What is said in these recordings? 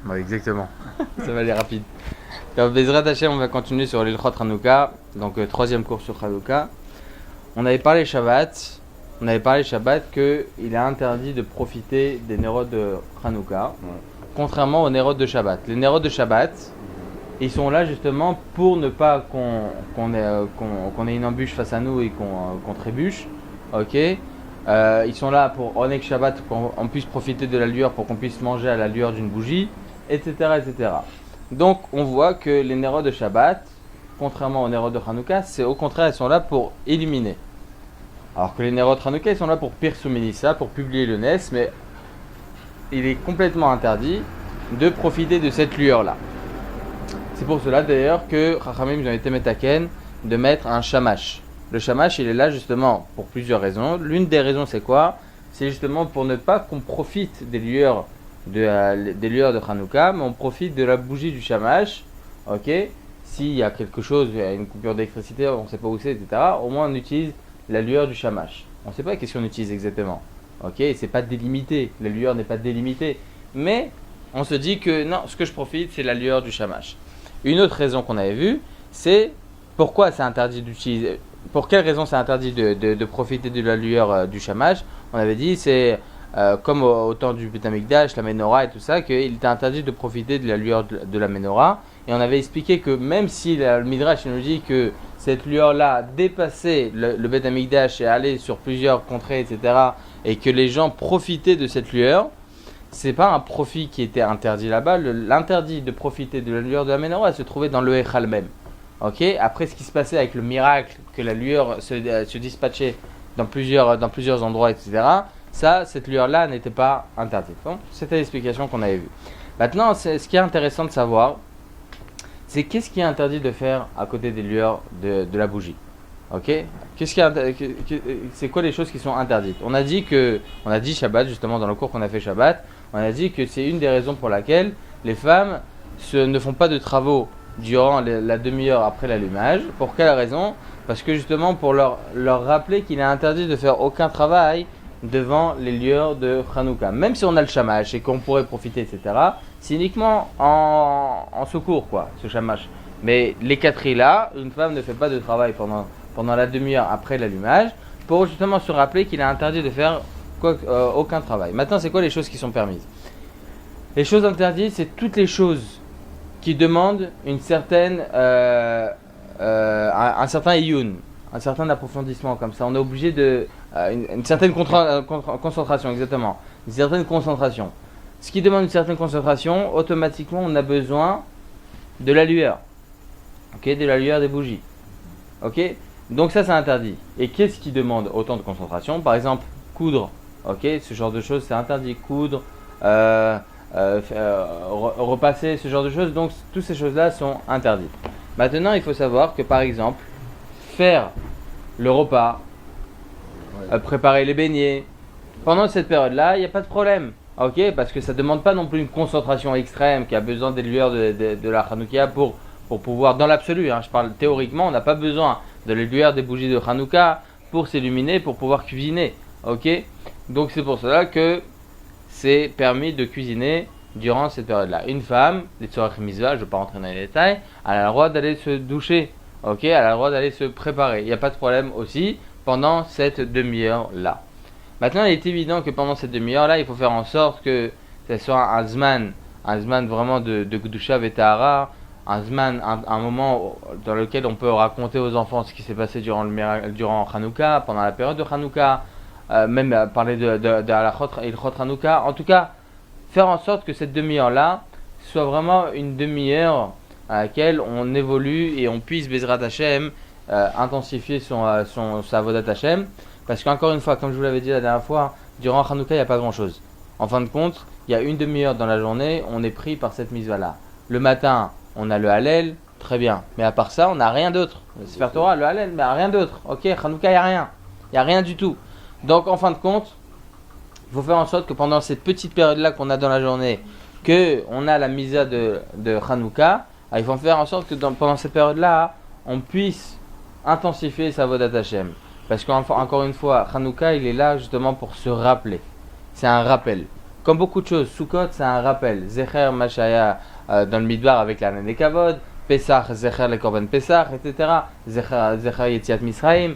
Ouais, exactement. Ça va aller rapide. Donc, Bezrat Hashem, on va continuer sur l'Ilchot Hanouka. Donc, troisième cours sur Hanouka. On avait parlé Shabbat. Qu'il est interdit de profiter des Nerot de Hanouka, contrairement aux Nerot de Shabbat. Les Nerot de Shabbat, ils sont là justement pour ne pas qu'on ait une embûche face à nous et qu'on trébuche. Ok. Ils sont là pour Onek Shabbat, pour qu'on puisse profiter de la lueur, pour qu'on puisse manger à la lueur d'une bougie, etc., etc. Donc on voit que les Nerot de Shabbat, contrairement aux Nerot de Hanouka, c'est au contraire, ils sont là pour illuminer. Alors que les Nerot de Hanouka, ils sont là pour Pirsouminissa, pour publier le Nes, mais il est complètement interdit de profiter de cette lueur-là. C'est pour cela d'ailleurs que Chachamim ont été metaken de mettre un shamash. Le shamash, il est là justement pour plusieurs raisons. L'une des raisons, c'est quoi? C'est justement pour ne pas qu'on profite des lueurs de Hanouka, mais on profite de la bougie du shamash. Ok? S'il y a quelque chose, une coupure d'électricité, on ne sait pas où c'est, etc., au moins on utilise la lueur du shamash. On ne sait pas qu'est-ce qu'on utilise exactement. Ok? C'est pas délimité. La lueur n'est pas délimitée. Mais on se dit que non, ce que je profite, c'est la lueur du shamash. Une autre raison qu'on avait vue, c'est pourquoi c'est interdit d'utiliser. Pour quelle raison c'est interdit de profiter de la lueur du shamash? On avait dit c'est comme au temps du Beth Amikdash, la menorah et tout ça, qu'il était interdit de profiter de la lueur de la menorah. Et on avait expliqué que même si le Midrash nous dit que cette lueur-là dépassait le Beth Amikdash et allait sur plusieurs contrées, etc., et que les gens profitaient de cette lueur, c'est pas un profit qui était interdit là-bas. L'interdit de profiter de la lueur de la menorah se trouvait dans le Echal même. Ok. Après ce qui se passait avec le miracle que la lueur se dispatchait dans plusieurs endroits, etc., cette lueur-là n'était pas interdite. Donc, c'était l'explication qu'on avait vue. Maintenant, ce qui est intéressant de savoir, c'est qu'est-ce qui est interdit de faire à côté des lueurs de la bougie. Ok. C'est quoi les choses qui sont interdites? On a dit Shabbat, justement dans le cours qu'on a fait Shabbat, on a dit que c'est une des raisons pour laquelle les femmes ne font pas de travaux durant la demi-heure après l'allumage. Pour quelle raison? Parce que justement pour leur rappeler qu'il est interdit de faire aucun travail devant les lueurs de Hanouka. Même si on a le shamash et qu'on pourrait profiter, etc., c'est uniquement en secours, quoi, ce shamash. Mais les quatre là, une femme ne fait pas de travail pendant la demi-heure après l'allumage pour justement se rappeler qu'il est interdit de faire aucun travail. Maintenant, c'est quoi les choses qui sont permises? Les choses interdites, c'est toutes les choses qui demandent une certaine, un certain iyun, un certain approfondissement comme ça. On est obligé de une certaine concentration, exactement, une certaine concentration. Ce qui demande une certaine concentration, automatiquement, on a besoin de la lueur, ok, de la lueur des bougies, ok. Donc ça, c'est interdit. Et qu'est-ce qui demande autant de concentration? Par exemple, coudre, ok, ce genre de choses, c'est interdit. Coudre, repasser, ce genre de choses. Donc, toutes ces choses-là sont interdites. Maintenant, il faut savoir que, par exemple, faire le repas, préparer les beignets, pendant cette période-là, il n'y a pas de problème. Ok, parce que ça ne demande pas non plus une concentration extrême qui a besoin des lueurs de la Hanouka pour pouvoir, dans l'absolu, je parle théoriquement, on n'a pas besoin de la lueur des bougies de Hanouka pour s'illuminer, pour pouvoir cuisiner. Ok, donc c'est pour cela que c'est permis de cuisiner durant cette période-là. Une femme, les tzorach mitzvah, je ne vais pas rentrer dans les détails, elle a le droit d'aller se doucher. Ok, elle a le droit d'aller se préparer. Il n'y a pas de problème aussi pendant cette demi-heure-là. Maintenant, il est évident que pendant cette demi-heure-là, il faut faire en sorte que ce soit un zman vraiment de Gdusha Vetahara, un moment dans lequel on peut raconter aux enfants ce qui s'est passé durant Hanouka, pendant la période de Hanouka, même parler de Ilchot Hanouka. En tout cas, faire en sorte que cette demi-heure-là soit vraiment une demi-heure à laquelle on évolue et on puisse, Bezrat Hashem, intensifier sa Avodat Hashem. Parce qu'encore une fois, comme je vous l'avais dit la dernière fois, durant Hanouka, il n'y a pas grand-chose. En fin de compte, il y a une demi-heure dans la journée, on est pris par cette mitzvah-là. Le matin, on a le Hallel, très bien. Mais à part ça, on n'a rien d'autre. Le Sefer Torah, le Hallel, mais rien d'autre. Ok, Hanouka, il n'y a rien. Il n'y a rien du tout. Donc, en fin de compte, il faut faire en sorte que pendant cette petite période-là qu'on a dans la journée, qu'on a la mitzvah de Hanouka, il faut faire en sorte que pendant cette période-là, on puisse intensifier sa Avodat Hashem. Parce qu'encore une fois, Hanouka, il est là justement pour se rappeler. C'est un rappel. comme beaucoup de choses, Sukkot c'est un rappel. Zecher Mashaya dans le Midbar avec la Nene Kavod, Pesach, Zecher le Korban Pesach, etc. Zecher Yetziat Misraim.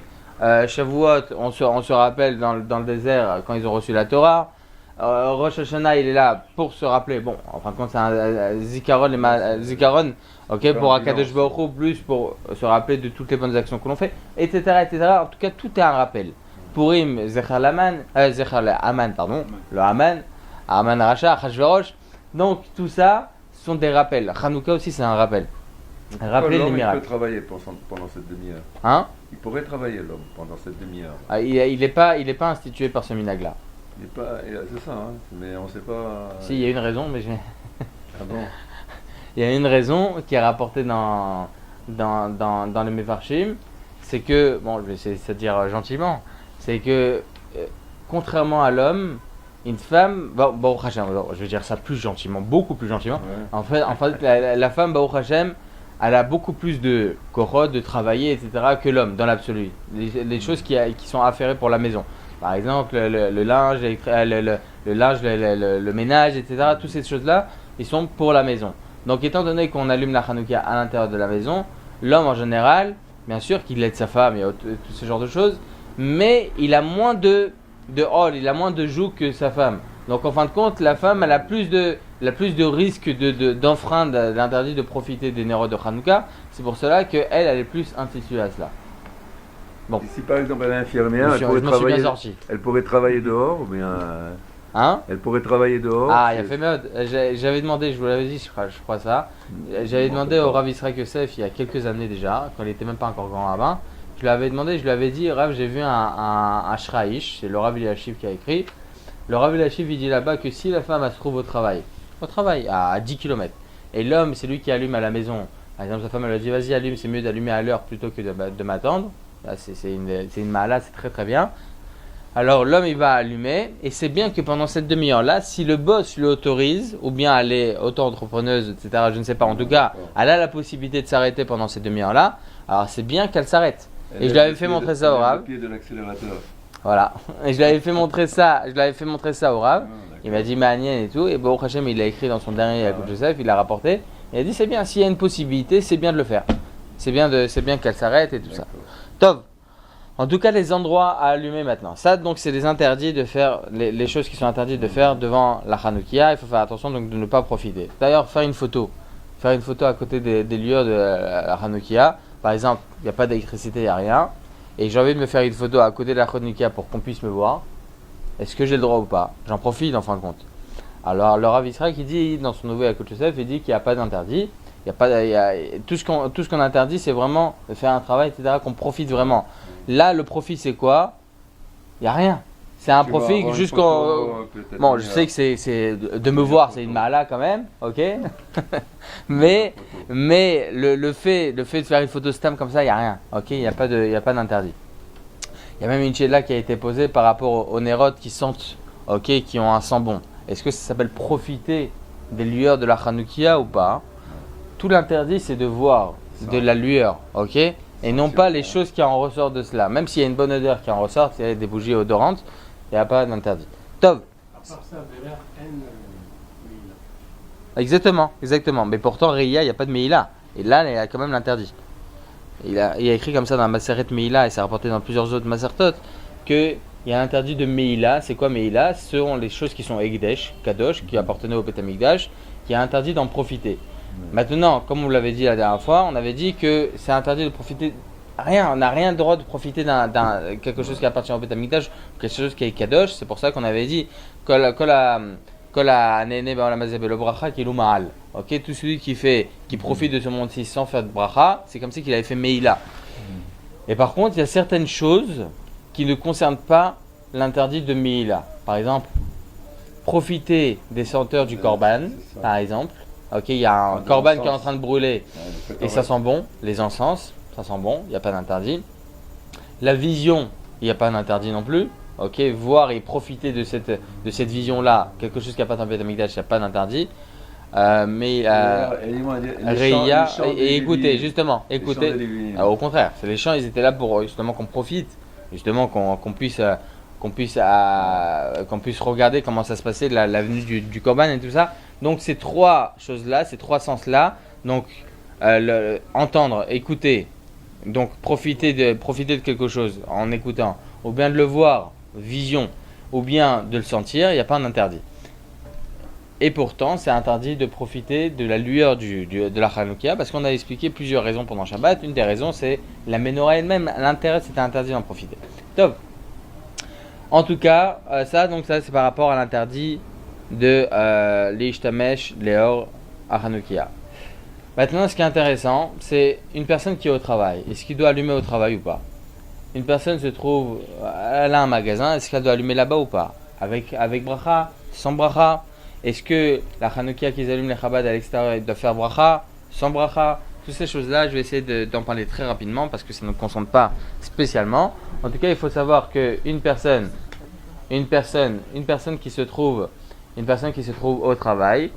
Shavuot, on se rappelle dans le désert quand ils ont reçu la Torah. Rosh Hashanah, il est là pour se rappeler. Bon, en fin de compte, c'est un Zikaron, ok, pour Akadosh Baruch Hu, plus pour se rappeler de toutes les bonnes actions que l'on fait, etc., etc. En tout cas, tout est un rappel. Purim, Zecher Aman, pardon, le Aman Racha, Achashverosh. Donc, tout ça sont des rappels. Hanouka aussi, c'est un rappel. Rappeler les miracles. Il peut travailler pendant cette demi-heure. Hein? Il pourrait travailler, l'homme, pendant cette demi-heure. Ah, il est pas institué par ce minag-là. Il est pas, c'est ça, hein, mais on sait pas. Si, il y a une raison, mais Ah bon? il y a une raison qui est rapportée dans les Mefarshim, c'est que, bon, je vais essayer de se dire gentiment, c'est que, contrairement à l'homme, une femme, Baruch Hashem, je vais dire ça plus gentiment, beaucoup plus gentiment, Ouais. en fait la femme, Baruch Hashem, elle a beaucoup plus de korod, de travailler, etc., que l'homme, dans l'absolu. Les choses qui sont affairées pour la maison. Par exemple, le linge, le ménage, etc., toutes ces choses-là, ils sont pour la maison. Donc, étant donné qu'on allume la Hanouka à l'intérieur de la maison, l'homme en général, bien sûr qu'il aide sa femme, il y a tout ce genre de choses, mais il a moins de hall, il a moins de joug que sa femme. Donc, en fin de compte, la femme, elle a plus de risques d'enfreindre l'interdit de profiter des nérodes de Hanouka. C'est pour cela qu'elle est plus instituée à cela. Bon. Et si par exemple elle est infirmière, elle pourrait travailler dehors ou bien. Hein? Elle pourrait travailler dehors. Ah, il y a fait mode. J'avais demandé, je vous l'avais dit, je crois ça. J'avais demandé au Rav Israël Yosef il y a quelques années déjà, quand il n'était même pas encore grand rabbin. Je lui avais demandé, je lui avais dit, Rav, j'ai vu un Shraïch, c'est le Rav Eliashiv qui a écrit. Le Rav Eliashiv, il dit là-bas que si la femme elle se trouve au travail à 10 km, et l'homme c'est lui qui allume à la maison, par exemple sa femme elle lui dit vas-y allume, c'est mieux d'allumer à l'heure plutôt que de m'attendre. Là, c'est une mala, c'est très très bien. Alors l'homme il va allumer, et c'est bien que pendant cette demi-heure là, si le boss lui autorise, ou bien elle est auto-entrepreneuse, etc., je ne sais pas, en tout cas, elle a la possibilité de s'arrêter pendant ces demi-heures là, alors c'est bien qu'elle s'arrête. Et je lui avais fait montrer ça au Rav. Le pied de l'accélérateur. Voilà. Et je lui avais fait montrer ça au Rav. Il m'a dit Ma'anien et tout, et Baruch Hashem il a écrit dans son dernier Yaakov Joseph, il l'a rapporté, il a dit c'est bien, s'il y a une possibilité, c'est bien de le faire. C'est bien qu'elle s'arrête et tout ça. Tov. En tout cas, les endroits à allumer maintenant. Ça, donc, c'est les interdits de faire, les choses qui sont interdites de faire devant la Hanoukia. Il faut faire attention donc de ne pas profiter. D'ailleurs, faire une photo à côté des lieux de la Hanoukia. Par exemple, il n'y a pas d'électricité, il n'y a rien. Et j'ai envie de me faire une photo à côté de la Hanoukia pour qu'on puisse me voir. Est-ce que j'ai le droit ou pas? J'en profite en fin de compte. Alors, le Rav Israël qui dit dans son nouveau Yaakov Joseph, il dit qu'il n'y a pas d'interdit. Tout ce qu'on interdit, c'est vraiment de faire un travail, etc., qu'on profite vraiment. Là, le profit, c'est quoi? Il n'y a rien. C'est un profit jusqu'au. Bon, je sais que c'est de me voir, c'est une mala quand même, ok. mais le fait de faire une photo stam comme ça, il n'y a rien, ok. Il n'y a pas d'interdit. Il y a même une chéla qui a été posée par rapport aux nérodes qui sentent, ok, qui ont un sang bon. Est-ce que ça s'appelle profiter des lueurs de la Hanoukia ou pas? Tout l'interdit, c'est de voir de la lueur, ok, et non pas les choses qui en ressortent de cela. Même s'il y a une bonne odeur qui en ressort, s'il y a des bougies odorantes, il n'y a pas d'interdit. Tov. À part ça, Véler, Exactement. Mais pourtant, Reya, il n'y a pas de Meïla. Et là, il y a quand même l'interdit. Il a écrit comme ça dans la Maseret Meïla, et c'est rapporté dans plusieurs autres Masertot, qu'il y a un interdit de Meïla. C'est quoi Meïla? Ce sont les choses qui sont Egdesh, Kadosh, qui appartenaient au Betamikdash, qui a interdit d'en profiter. Maintenant, comme on l'avait dit la dernière fois, on avait dit que c'est interdit de profiter. On n'a rien le droit de profiter d'un quelque chose qui appartient au Beth Amikdash, quelque chose qui est Kadosh. C'est pour ça qu'on avait dit que la nene le bracha qui est ma'al. Ok, tout celui qui profite de ce monde-ci sans faire de bracha, c'est comme si qu'il avait fait meila. Et par contre, il y a certaines choses qui ne concernent pas l'interdit de meila. Par exemple, profiter des senteurs du korban, par exemple. Ok, il y a un korban qui est en train de brûler et ça sent bon, les encens, ça sent bon, il n'y a pas d'interdit. La vision, il n'y a pas d'interdit non plus. Ok, voir et profiter de cette vision-là, quelque chose qui n'a pas dans le Beth Amikdash, il n'y a pas d'interdit. Reya, et écoutez, justement, au contraire, c'est les chants, ils étaient là pour justement qu'on profite, justement qu'on qu'on puisse regarder comment ça se passait, la venue du Korban et tout ça. Donc ces trois choses-là, ces trois sens-là, donc entendre, écouter, donc profiter de quelque chose en écoutant, ou bien de le voir, vision, ou bien de le sentir, il n'y a pas d'interdit. Et pourtant, c'est interdit de profiter de la lueur de la Hanouka, parce qu'on a expliqué plusieurs raisons pendant Shabbat. Une des raisons, c'est la menorah elle-même. L'intérêt, c'était interdit d'en profiter. Top. En tout cas, ça c'est par rapport à l'interdit de l'Ishtamesh Leor Hanouka. Maintenant, ce qui est intéressant, c'est une personne qui est au travail. Est-ce qu'il doit allumer au travail ou pas? Une personne se trouve, elle a un magasin, est-ce qu'elle doit allumer là-bas ou pas? Avec bracha, sans bracha? Est-ce que la Hanouka qu'ils allument les Chabad à l'extérieur doit faire bracha, sans bracha? Toutes ces choses-là, je vais essayer d'en parler très rapidement parce que ça ne me concerne pas spécialement. En tout cas, il faut savoir qu'une personne qui se trouve au travail,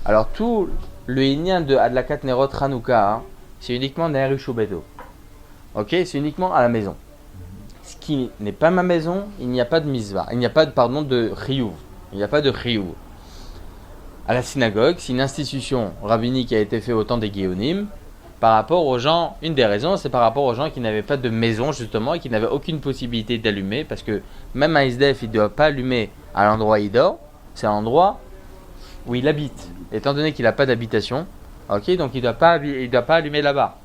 alors tout le inyan de Adlakat Nerot Hanouka, c'est uniquement Ne'erishu Beto. Ok, c'est uniquement à la maison. Ce qui n'est pas ma maison, il n'y a pas de misva, il n'y a pas de chiyuv. Il n'y a pas de chiyuv. À la synagogue, c'est une institution rabbinique qui a été faite au temps des Géonim. Par rapport aux gens, une des raisons, c'est par rapport aux gens qui n'avaient pas de maison justement et qui n'avaient aucune possibilité d'allumer, parce que même un SDF, il ne doit pas allumer à l'endroit où il dort, c'est l'endroit où il habite. Étant donné qu'il n'a pas d'habitation, ok, donc il doit pas allumer là-bas.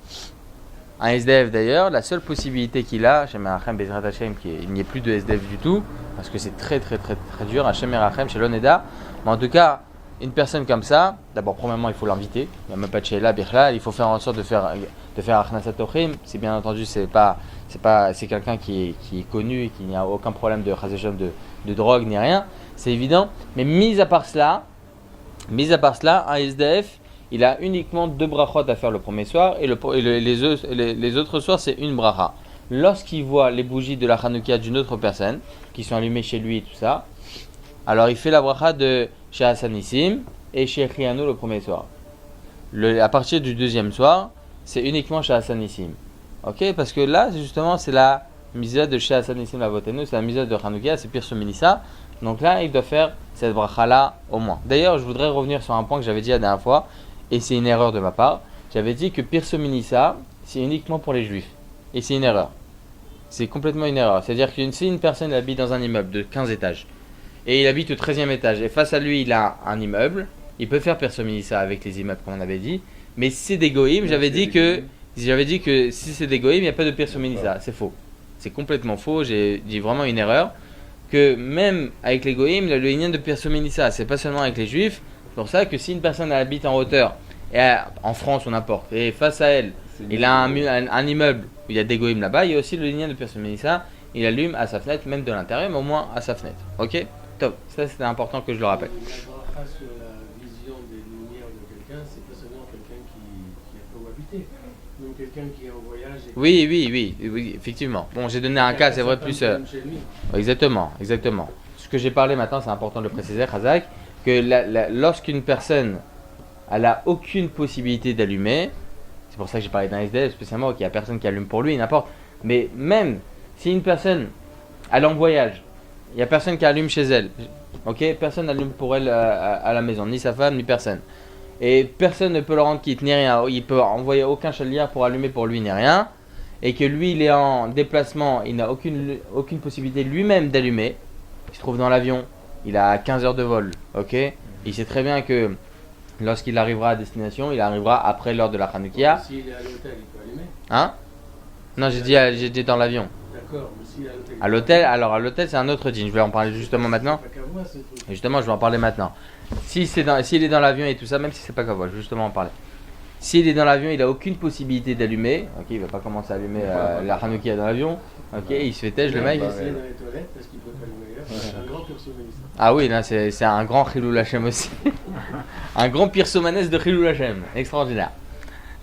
Un SDF d'ailleurs, la seule possibilité qu'il a, Hashem Erachem Bezrat Hashem, il n'y ait plus de SDF du tout, parce que c'est très très très très dur, Hashem Erachem chez l'Oneda. Mais en tout cas, une personne comme ça, d'abord premièrement il faut l'inviter, il n'y a même pas de Sheila, Birla, il faut faire en sorte de faire Achnasat Ochim. Si bien entendu c'est quelqu'un qui est connu et qui n'y a aucun problème de drogue ni rien, c'est évident. Mais mis à part cela, un SDF, il a uniquement 2 brachot à faire le premier soir et les autres soirs c'est une bracha. Lorsqu'il voit les bougies de la Hanouka d'une autre personne qui sont allumées chez lui et tout ça, alors il fait la bracha de chez Hassanissim et chez Riano le premier soir. À partir du deuxième soir, c'est uniquement chez Hassanissim. Ok, parce que là justement c'est la misa de chez Hassanissim la Votenu, c'est la misa de Hanouka, c'est Pirso Minissa. Donc là il doit faire cette bracha là au moins. D'ailleurs je voudrais revenir sur un point que j'avais dit la dernière fois. Et c'est une erreur de ma part. J'avais dit que Pirso Minissa, c'est uniquement pour les juifs. Et c'est une erreur. C'est complètement une erreur. C'est-à-dire que si une personne habite dans un immeuble de 15 étages, et il habite au 13e étage, et face à lui il a un immeuble, il peut faire Pirso Minissa avec les immeubles comme on avait dit. Mais si c'est des goïms, j'avais dit que si c'est des goïms, il n'y a pas de Pirso Minissa. C'est faux. C'est complètement faux. J'ai dit vraiment une erreur. Que même avec les goïms, il y a le inyan de Pirso Minissa. C'est pas seulement avec les juifs. C'est pour ça que si une personne habite en hauteur, en France ou n'importe, et face à elle, il a un immeuble où il y a des goïms là-bas, il y a aussi le lien de Pirso Minissa, il allume à sa fenêtre, même de l'intérieur, mais au moins à sa fenêtre. Ok? Top. Ça, c'était important que je le rappelle. La bracha sur la vision des lumières de quelqu'un, c'est pas seulement quelqu'un qui a cohabité, même quelqu'un qui est en voyage. Oui, effectivement. Bon, j'ai donné un cas, c'est vrai, plus. Exactement. Ce que j'ai parlé maintenant, c'est important de le préciser, Khazak. Que lorsqu'une personne elle a aucune possibilité d'allumer, c'est pour ça que j'ai parlé d'un SDF spécialement, qu'il n'y a personne qui allume pour lui, n'importe, mais même si une personne elle est en voyage, il n'y a personne qui allume chez elle, ok, personne n'allume pour elle à la maison, ni sa femme, ni personne, et personne ne peut le rendre quitte, ni rien, il peut envoyer aucun chaliard pour allumer pour lui, ni rien, et que lui il est en déplacement, il n'a aucune possibilité lui-même d'allumer, il se trouve dans l'avion, il a 15 heures de vol, ok. Il sait très bien que lorsqu'il arrivera à destination, il arrivera après l'heure de la Hanoukia. S'il est à l'hôtel, il peut allumer. Hein? Non, j'ai dit dans l'avion. D'accord, mais s'il est à l'hôtel. Alors à l'hôtel, c'est un autre dîne. Je vais en parler justement maintenant. Justement, je vais en parler maintenant. S'il est dans l'avion et tout ça, même si c'est pas grave, je vais justement en parler. S'il est dans l'avion, il n'a aucune possibilité d'allumer. Ok, il va pas commencer à allumer la Hanoukia dans l'avion. Ok, il se fait têche le mec. Il essaie dans les toilettes parce qu'il peut pas allumer ailleurs. C'est un grand Pirso Minissa. Ah oui, là, c'est un grand Chilul Hashem aussi. Un grand Pirso Manès de Chilul Hashem. Extraordinaire.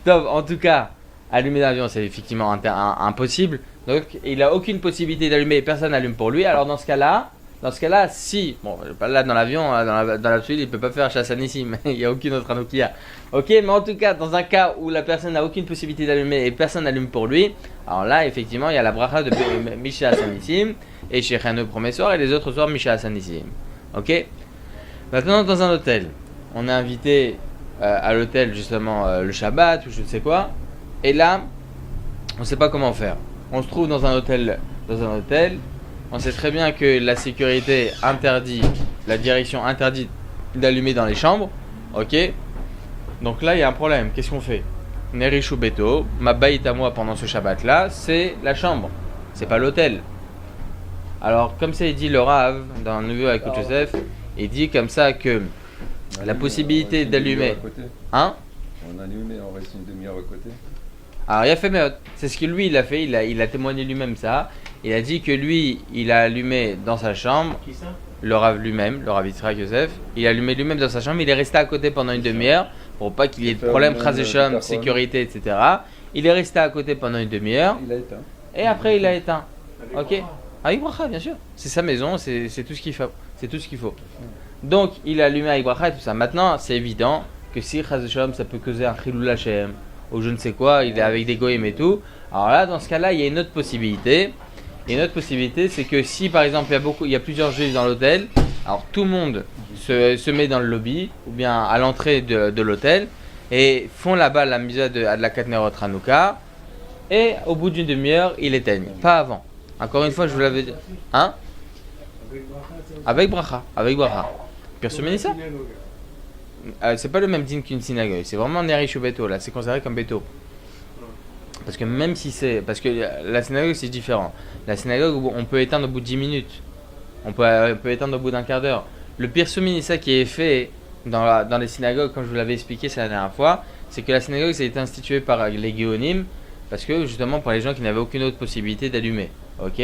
Donc, en tout cas, allumer l'avion, c'est effectivement impossible. Donc, il n'a aucune possibilité d'allumer et personne n'allume pour lui. Alors, dans ce cas-là, Dans ce cas-là, si, bon, là dans l'avion, dans l'absolu, il ne peut pas faire chasse à Nissi, mais il n'y a aucune autre Hanoukia. Ok, mais en tout cas, dans un cas où la personne n'a aucune possibilité d'allumer et personne n'allume pour lui, alors là, effectivement, il y a la bracha de Misha Hasanissim et Shechan le premier soir et les autres soirs Misha Hasanissim. Ok. Maintenant, dans un hôtel, on est invité à l'hôtel justement le Shabbat ou je ne sais quoi, et là, on ne sait pas comment faire. On se trouve dans un hôtel. On sait très bien que la sécurité interdit, la direction interdit d'allumer dans les chambres. Ok. Donc là, il y a un problème. Qu'est-ce qu'on fait? Nerishu Beto, ma baït à moi pendant ce Shabbat-là, c'est la chambre. C'est pas l'hôtel. Alors, comme ça, il dit le Rav, dans un nouveau avec Joseph, il dit comme ça que la possibilité d'allumer. Hein? On allume et on reste une demi-heure à côté. Alors, il a fait Meot. C'est ce que lui, il a fait. Il a témoigné lui-même ça. Il a dit que lui, il a allumé dans sa chambre. Qui ça? Le Rav lui-même, le Rav Yitzhak Yosef. Il a allumé lui-même dans sa chambre. Il est resté à côté pendant une demi-heure pour pas qu'il y ait de problème, Chazesham, sécurité, etc. Il est resté à côté pendant une demi-heure. Il a éteint. Et après, il a éteint. Avec Ok. Avec bracha, bien sûr. C'est sa maison, c'est tout ce qu'il faut. C'est tout ce qu'il faut. Donc, il a allumé avec bracha et tout ça. Maintenant, c'est évident que si Chazesham, ça peut causer un Chilul Hashem ou je ne sais quoi, il est avec des goyim et tout. Alors là, dans ce cas-là, il y a une autre possibilité. Et une autre possibilité, c'est que si par exemple il y a plusieurs juifs dans l'hôtel, alors tout le monde se met dans le lobby ou bien à l'entrée de l'hôtel et font là-bas la misa de la Katnerot Hanouka et au bout d'une demi-heure, ils l'éteignent. Pas avant. Encore une fois, je vous l'avais dit. Hein? Avec bracha. Avec bracha. Personne ne dit ça? C'est pas le même din qu'une synagogue. C'est vraiment Nerishu Beto. Là, c'est considéré comme Beto. Parce que même si c'est... Parce que la synagogue, c'est différent. La synagogue, on peut éteindre au bout de 10 minutes. On peut éteindre au bout d'un quart d'heure. Le pire souminissa qui est fait dans les synagogues, comme je vous l'avais expliqué c'est la dernière fois, c'est que la synagogue, ça a été instituée par les Géonim, parce que justement pour les gens qui n'avaient aucune autre possibilité d'allumer. Ok.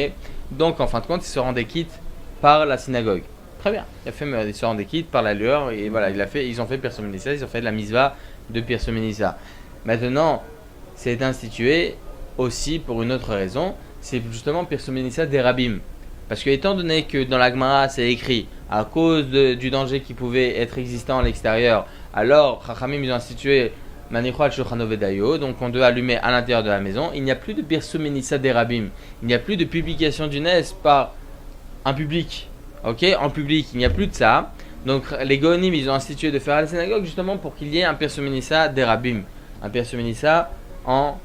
Donc en fin de compte, ils se rendaient quittes par la synagogue. Très bien. Ils se rendaient quittes par la lueur, et voilà, ils ont fait Pirso Menissa, ils ont fait de la misva de Pirso Menissa. Maintenant, c'est institué aussi pour une autre raison, c'est justement Pirso Menissa des Rabbim. Parce que étant donné que dans la Gemara c'est écrit à cause du danger qui pouvait être existant à l'extérieur, alors Chachamim ils ont institué Manichot Shulchan Vedayo, donc on doit allumer à l'intérieur de la maison. Il n'y a plus de Pirso Menissa des Rabbim, il n'y a plus de publication du Nes par un public. Ok, en public, il n'y a plus de ça. Donc les Gonim ils ont institué de faire à la synagogue justement pour qu'il y ait un Pirso Menissa des Rabbim, un Pirso Menissa en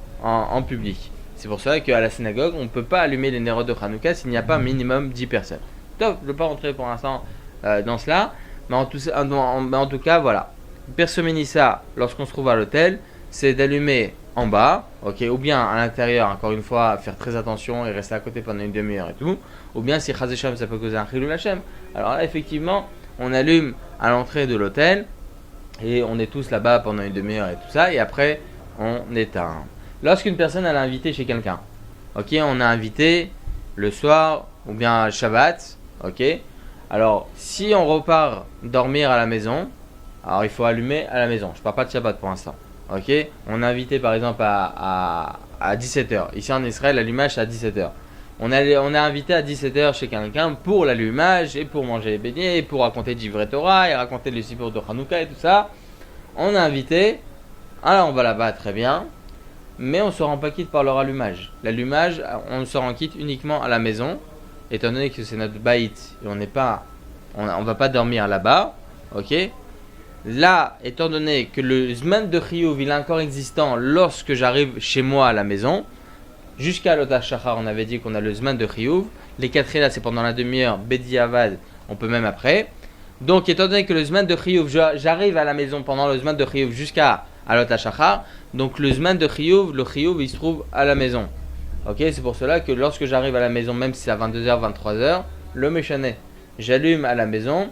public. C'est pour ça qu'à la synagogue, on ne peut pas allumer les nérodes de Hanouka s'il n'y a pas un minimum 10 personnes. Donc, je ne vais pas rentrer pour l'instant dans cela, mais en tout cas, voilà. Pirso Menissa, lorsqu'on se trouve à l'hôtel, c'est d'allumer en bas, ok, ou bien à l'intérieur, encore une fois, faire très attention et rester à côté pendant une demi-heure et tout, ou bien si Chazesham, ça peut causer un Chilul Hashem. Alors là, effectivement, on allume à l'entrée de l'hôtel et on est tous là-bas pendant une demi-heure et tout ça, et après, on éteint. Lorsqu'une personne elle a invité chez quelqu'un, ok, on a invité le soir ou bien Shabbat, ok. Alors si on repart dormir à la maison, alors il faut allumer à la maison. Je parle pas de Shabbat pour l'instant, ok. On a invité par exemple à 17h. Ici en Israël, l'allumage c'est à 17h. On a invité à 17h chez quelqu'un pour l'allumage et pour manger les beignets et pour raconter Divrei Torah et raconter le Sibour de Hanouka et tout ça. On a invité, alors on va là-bas très bien. Mais on ne se rend pas quitte par leur allumage. L'allumage, on se rend quitte uniquement à la maison, étant donné que c'est notre baït et on va pas dormir là-bas, ok. Là, étant donné que le zman de chiyuv il est encore existant lorsque j'arrive chez moi à la maison, jusqu'à l'Ota Shachar, on avait dit qu'on a le zman de chiyuv. Les 4 là, c'est pendant la demi-heure, Bedi Avad, on peut même après. Donc, étant donné que le zman de chiyuv, j'arrive à la maison pendant le zman de chiyuv jusqu'à l'Ota Shachar. Donc le zman de chiyuv, le chiyuv il se trouve à la maison. Ok, c'est pour cela que lorsque j'arrive à la maison, même si c'est à 22h, 23h, le méchané, j'allume à la maison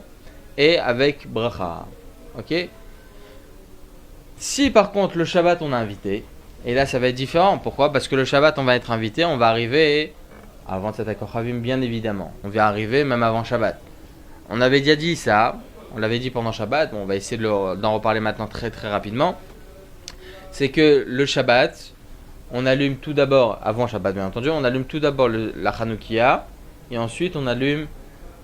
et avec bracha. Ok. Si par contre le Shabbat on a invité, et là ça va être différent. Pourquoi? Parce que le Shabbat on va être invité, on va arriver avant Tzatat Kochavim bien évidemment. On va arriver même avant Shabbat. On avait déjà dit ça, on l'avait dit pendant Shabbat, bon, on va essayer d'en reparler maintenant très très rapidement. C'est que le Shabbat, on allume tout d'abord, avant Shabbat bien entendu, on allume tout d'abord la Hanoukia et ensuite on allume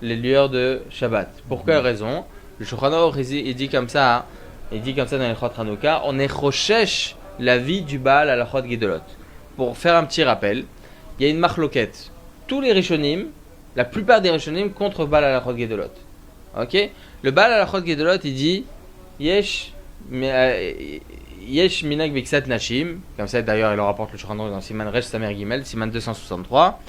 les lueurs de Shabbat. Pour quelle raison? Le Shulchan Aruch, il dit comme ça, dans les Chot Hanouka, on est Choshesh la vie du Baal à la Chot Gedolot. Pour faire un petit rappel, il y a une marloquette. Tous les Rishonim, la plupart des Rishonim contre Baal à la Chot Gedolot. Ok? Le Baal à la Chot Gedolot, il dit Yesh minag biksat nashim, comme ça d'ailleurs il le rapporte le Shulchan Aruch dans Siman Resh Samer Gimel, Siman 263.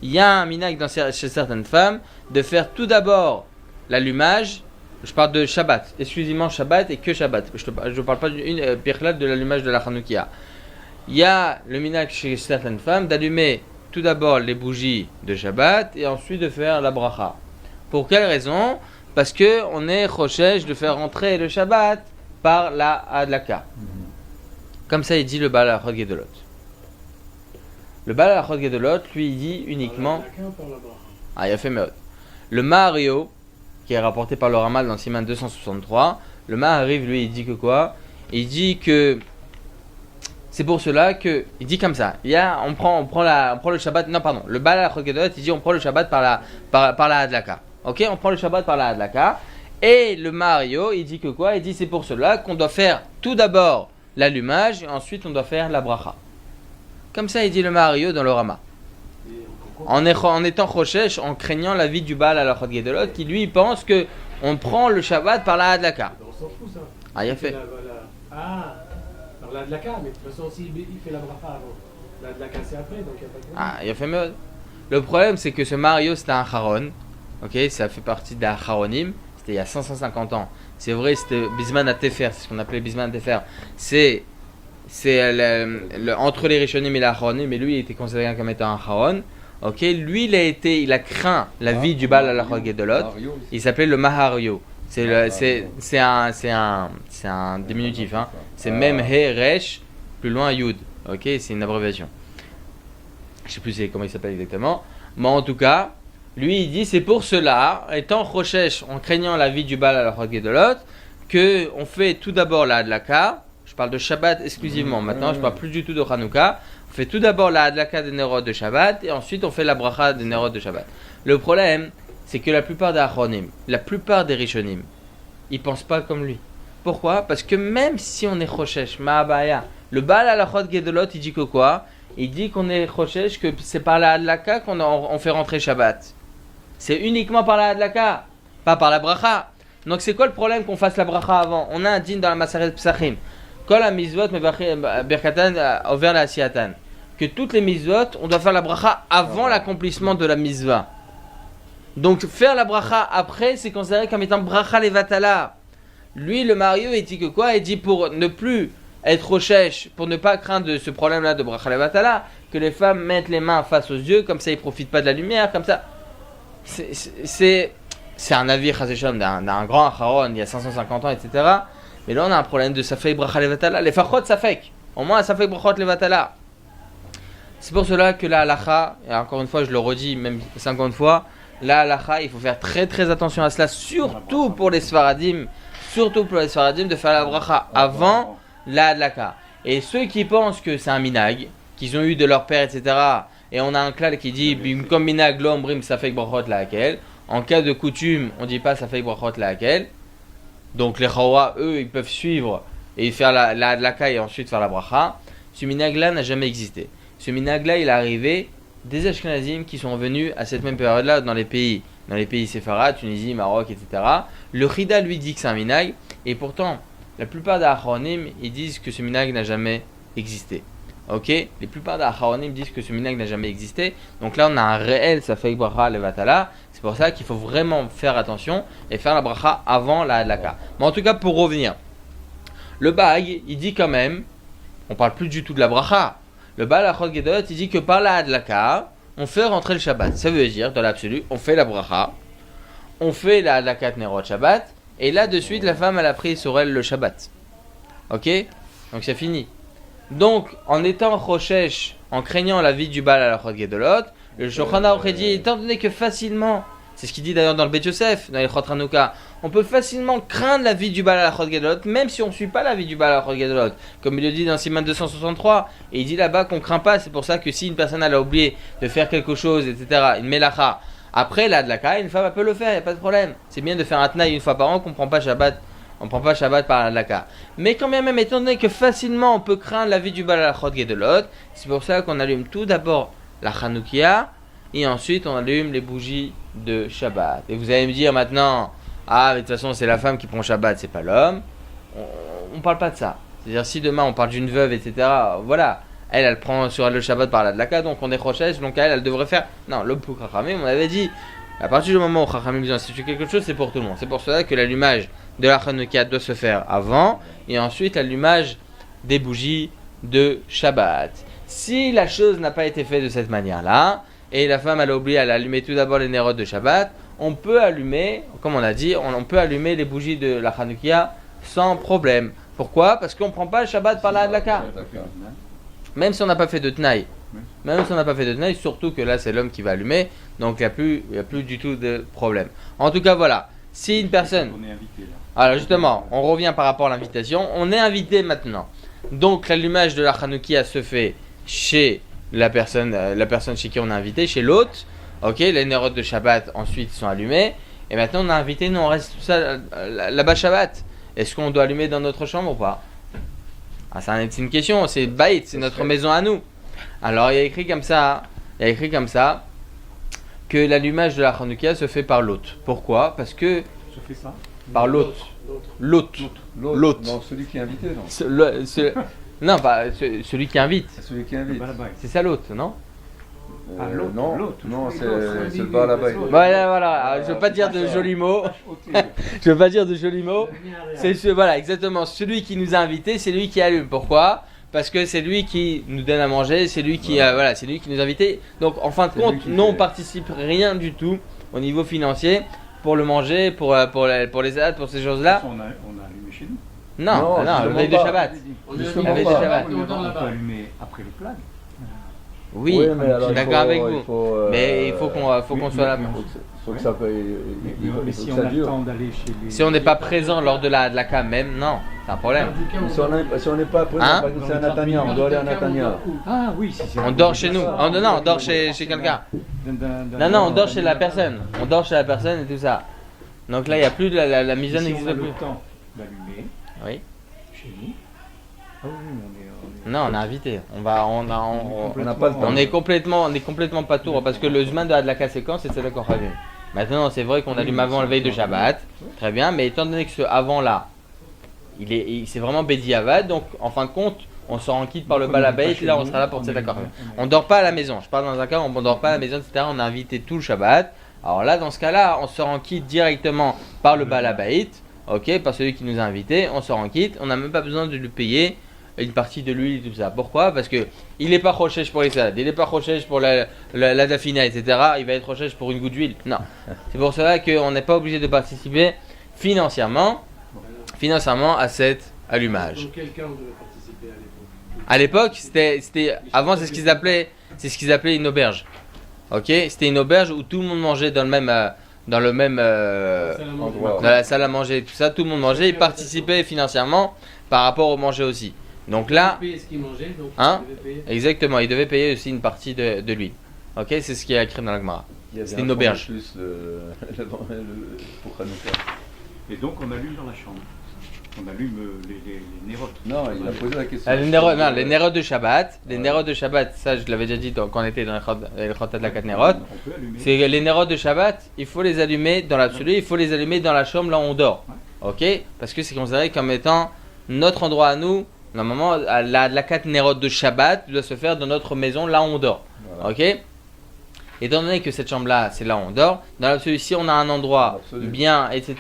Il y a un minag chez certaines femmes de faire tout d'abord l'allumage. Je parle de Shabbat, exclusivement Shabbat et que Shabbat. Je ne parle pas d'une pirlade de l'allumage de la Hanoukia. Il y a le minag chez certaines femmes d'allumer tout d'abord les bougies de Shabbat et ensuite de faire la bracha. Pour quelle raison? Parce qu'on est choshesh de faire rentrer le Shabbat par la Hadlaka. Comme ça, il dit le Baal Chod Gedolot. Le Baal Chod Gedolot, lui, il dit uniquement. Ah, il a fait Meod. Le Mahario, qui est rapporté par le Ramal dans Siman 263, le Mahariv, lui, il dit que quoi? Il dit que c'est pour cela que. Il dit comme ça. On prend le Shabbat. Non, pardon. Le Baal Chod Gedolot, il dit on prend le Shabbat par la Hadlaka. Ok? On prend le Shabbat par la Hadlaka. Et le Mahario, il dit que quoi? Il dit c'est pour cela qu'on doit faire tout d'abord l'allumage et ensuite on doit faire la bracha. Comme ça, il dit le Mahario dans le Rama. En étant choshesh, en craignant la vie du Baal à la Chod Gedolot, qui lui pense que on prend le Shabbat par la Hadlaka. On s'en fout ça. Ah, il a fait. Par la Hadlaka, mais de toute façon, s'il fait la bracha avant, la Hadlaka c'est après, donc il n'y a pas de problème. Ah, il a fait mieux. Le problème, c'est que ce Mahario, c'était un Charon. Ok, ça fait partie d'un Charonim. C'était il y a 550 ans. C'est vrai, c'était Bisman Atefer, c'est ce qu'on appelait Bisman Atefer. C'est entre les Rishonim et les Acharonim, mais lui, il était considéré comme étant un Charon. Ok, lui, il a craint la vie du Baal à la Chod Gedolot. Il s'appelait le Mahario. C'est un diminutif. Hein. C'est même He Resh, plus loin Yud. Ok, c'est une abréviation. Je sais plus comment il s'appelle exactement. Mais en tout cas, lui, il dit c'est pour cela, étant choshesh, en craignant la vie du Baal à la Chod Gedolot, qu'on fait tout d'abord la Hadlaka. Je parle de Shabbat exclusivement. Maintenant, je ne parle plus du tout de Hanouka. On fait tout d'abord la Hadlaka des Nerot de Shabbat et ensuite on fait la bracha des Nerot de Shabbat. Le problème, c'est que la plupart des Acharonim, la plupart des Rishonim, ils pensent pas comme lui. Pourquoi? Parce que même si on est choshesh, Ma'abaya, le Baal à la Chod Gedolot, il dit que quoi? Il dit qu'on est choshesh, que c'est par la Hadlaka qu'on fait rentrer Shabbat. C'est uniquement par la Hadlaka, pas par la bracha. Donc c'est quoi le problème qu'on fasse la bracha avant? On a un din dans la Maseret Psachim. Kol ha-mizvot berkatan over la asiatan. Que toutes les mizvot, on doit faire la bracha avant l'accomplissement de la mizvah. Donc faire la bracha après, c'est considéré comme étant bracha levatala. Lui, le Mahario, il dit que quoi? Il dit pour ne plus être choshesh, pour ne pas craindre de ce problème-là de bracha levatala, que les femmes mettent les mains face aux yeux, comme ça ils profitent pas de la lumière, comme ça. C'est un avis d'un grand Acharon il y a 550 ans, etc. Mais là on a un problème de Safek Bracha Levatala. Les Fachot Safek, au moins Safek Brachot Levatala. C'est pour cela que la halacha, et encore une fois je le redis même 50 fois, la halacha il faut faire très très attention à cela, surtout pour les Sfaradim, de faire la bracha avant la hadlaka. Et ceux qui pensent que c'est un minag, qu'ils ont eu de leur père, etc. Et on a un klal qui dit comme minag l'ombrim Safek Brachot la hakel. En cas de coutume, on ne dit pas Safek Brachot la hakel. Donc les Chawa, eux, ils peuvent suivre et faire la hadlaka et ensuite faire la bracha. Ce minag-là n'a jamais existé. Ce minag-là, il est arrivé des Ashkenazim qui sont venus à cette même période-là dans les pays séfarades, Tunisie, Maroc, etc. Le Chida lui dit que c'est un minag, et pourtant, la plupart des Acharonim, ils disent que ce minag n'a jamais existé. Ok? Les plupart des Acharonim disent que ce minag n'a jamais existé. Donc là, on a un réel Safek Bracha Levatala. C'est pour ça qu'il faut vraiment faire attention et faire la bracha avant la hadlaka. Mais en tout cas, pour revenir, le Bag, il dit quand même, on parle plus du tout de la bracha. Le Baal à Chod Gedolot, il dit que par la hadlaka, on fait rentrer le Shabbat. Ça veut dire, dans l'absolu, on fait la bracha, on fait la hadlaka de Nerot Shabbat, et là, de suite, la femme, elle a pris sur elle le Shabbat. Ok? Donc c'est fini. Donc, en étant choshesh, en craignant la vie du Baal à la Chod Gedolot, le Shulchan Aruch dit, étant donné que facilement, c'est ce qu'il dit d'ailleurs dans le Bet Yosef, dans les Chot Hanouka, on peut facilement craindre la vie du Baal à la Chod Gedolot, même si on ne suit pas la vie du Baal à la Chod Gedolot, comme il le dit dans Siman 263, et il dit là-bas qu'on ne craint pas, c'est pour ça que si une personne elle a oublié de faire quelque chose, etc., une melacha, Après, la Hadlaka, une femme elle peut le faire, il n'y a pas de problème. C'est bien de faire un Tnaï une fois par an qu'on ne prend pas Shabbat. On ne prend pas Shabbat par la Hadlaka. Mais quand même, étant donné que facilement on peut craindre la vie du Baal Halachot Gedelot, c'est pour ça qu'on allume tout d'abord la Hanoukia et ensuite on allume les bougies de Shabbat. Et vous allez me dire maintenant, ah, mais de toute façon, c'est la femme qui prend Shabbat, c'est pas l'homme. On ne parle pas de ça. C'est-à-dire, si demain on parle d'une veuve, etc., voilà, elle prend sur le Shabbat par la Hadlaka, donc on est Rochesh, donc elle devrait faire. Non, l'homme pour Chachamim, on avait dit, à partir du moment où Chachamim dit instituer quelque chose, c'est pour tout le monde. C'est pour cela que l'allumage de la Hanouka doit se faire avant, et ensuite l'allumage des bougies de Shabbat. Si la chose n'a pas été faite de cette manière-là, et la femme elle a oublié, elle a allumé tout d'abord les nérodes de Shabbat, on peut allumer, comme on a dit, on peut allumer les bougies de la Hanouka sans problème. Pourquoi? Parce qu'on ne prend pas le Shabbat par la Hadlaka. Même si on n'a pas fait de Tnaï. Même si on n'a pas fait de Tnaï, surtout que là c'est l'homme qui va allumer, donc il n'y a plus du tout de problème. En tout cas voilà, si une personne... On est invité là. Alors justement, on revient par rapport à l'invitation, on est invité maintenant. Donc l'allumage de la Hanoukia se fait chez la personne chez qui on est invité, chez l'hôte. Ok, les nérodes de Shabbat ensuite sont allumés. Et maintenant on a invité, nous on reste tout ça là-bas Shabbat. Est-ce qu'on doit allumer dans notre chambre ou pas? Ah, c'est une question, c'est Baït, c'est notre maison à nous. Alors il y a écrit comme ça que l'allumage de la Hanoukia se fait par l'hôte. Pourquoi? Parce que Je fais ça. par l'hôte. L'hôte. Non, celui qui est invité, non. Non, pas celui qui invite. C'est celui qui invite. C'est ça l'hôte, non? Non, c'est le bar là-bas. Voilà. Je veux pas dire de jolis mots. Voilà, exactement. Celui qui nous a invités, c'est lui qui allume. Pourquoi? Parce que c'est lui qui nous donne à manger, c'est lui qui, c'est lui qui nous a invités. Donc, en fin de compte, nous on participe rien du tout au niveau financier pour le manger, pour les salades, pour ces choses-là. On a allumé chez nous. Non, la veille de Shabbat. On peut allumer après les plages. Oui, je suis d'accord avec vous. Mais il faut qu'on soit là. Faut que ça paye. Mais si on a le temps d'aller chez les... Si on n'est pas présent lors de la Hadlaka même, non, c'est un problème. Si on n'est pas présent, par exemple, c'est à Natania, on doit aller à Natania. Ah oui, si. On dort chez nous. Non, on dort chez quelqu'un. Non, on dort chez la personne. On dort chez la personne et tout ça. Donc là, il n'y a plus de la mise en n'existe plus. Si on a le temps d'allumer. Oui. Chez nous. Ah oui, Non, on est invité. On est complètement pas tour parce que le Zman de Hadlaka séquence c'est celle qu'on allume. Maintenant, c'est vrai qu'on allume avant le veille de Shabbat, très bien, mais étant donné que ce avant-là, c'est vraiment Bedi Avad, donc en fin de compte, on sort en quitte par le Baal Habayit, là on sera là pour cet accord. On dort pas à la maison, je parle dans un cas où on dort pas à la maison, etc. On a invité tout le Shabbat. Alors là, dans ce cas-là, on sort en quitte directement par le Baal Habayit, ok, par celui qui nous a invités, on sort en quitte, on n'a même pas besoin de lui payer une partie de l'huile et tout ça. Pourquoi? Parce que il n'est pas rochèche pour les salades, il n'est pas rochèche pour la dafina, etc. Il va être rochèche pour une goutte d'huile. Non. C'est pour cela qu'on n'est pas obligé de participer financièrement à cet allumage. Donc quelqu'un devait participer à l'époque. À l'époque, c'était avant, c'est ce qu'ils appelaient une auberge. Ok, c'était une auberge où tout le monde mangeait dans le même endroit, dans la salle à manger, tout ça, tout le monde mangeait, ils participaient financièrement par rapport au manger aussi. Donc là, il ce qu'il mangeait, donc il devait payer. Exactement, il devait payer aussi une partie de lui. Ok, c'est ce qui est écrit dans la Gemara. C'était une auberge. Pour Hanouka. Et donc on allume dans la chambre. On allume les nérotes. Non, il a posé la question. Les nérotes de Shabbat. Les nérotes de Shabbat, ça je l'avais déjà dit quand on était dans le Chotat de la 4 nérotes. C'est les nérotes de Shabbat, il faut les allumer dans l'absolu, il faut les allumer dans la chambre là où on dort. Ok, parce que c'est considéré comme étant notre endroit à nous. Normalement, la 4 nérotes de Shabbat doit se faire dans notre maison là où on dort. Voilà. Ok. Étant donné que cette chambre là, c'est là où on dort, dans l'absolu, si on a un endroit bien, etc.,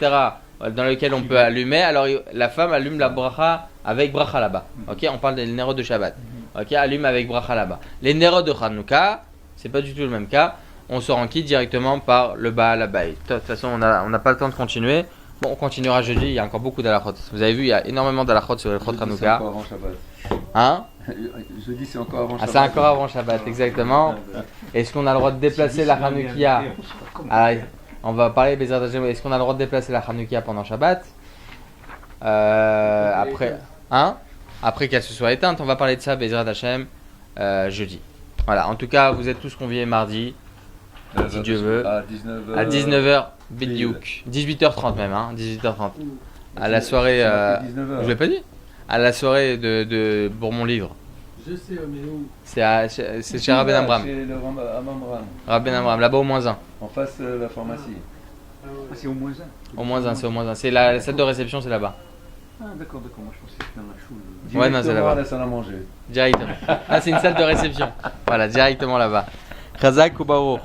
dans lequel on peut allumer, alors la femme allume la bracha avec bracha là-bas. Ok, on parle des nérotes de Shabbat. Ok, allume avec bracha là-bas. Les nérotes de Hanouka, c'est pas du tout le même cas. On sort en quitte directement par le Baal Habayit. De toute façon, on n'a pas le temps de continuer. Bon, on continuera jeudi. Il y a encore beaucoup d'alachot. Vous avez vu, il y a énormément d'alachot sur le Chot Hanouka. Hein? Jeudi, c'est encore avant Shabbat. C'est encore avant Shabbat, exactement. Est-ce qu'on a le droit de déplacer la Hanoukia? On va parler Bezrat Hashem. Est-ce qu'on a le droit de déplacer la Hanoukia pendant Shabbat? Après qu'elle se soit éteinte, on va parler de ça Bezrat Hashem jeudi. Voilà. En tout cas, vous êtes tous conviés mardi. si Dieu veut. À 19h. À 19h, Bidiouk. 18h30 même, hein, 18h30. À la soirée. Je vous l'ai pas dit? À la soirée pour mon livre. Je sais, mais où? C'est chez Rabben Amram. Chez le Amram. Rabben Amram, là-bas au moins 1. En face de la pharmacie. Ah ouais. Ah, c'est au moins un. Au moins 1, c'est au moins 1. C'est la salle de réception, c'est là-bas. Ah, d'accord. Moi, je pensais que c'était dans la choule. Ouais, non, c'est là-bas. À la salle à manger. Directement. Ah, c'est une salle de réception. Voilà, directement là-bas. Chazak ou Baruch.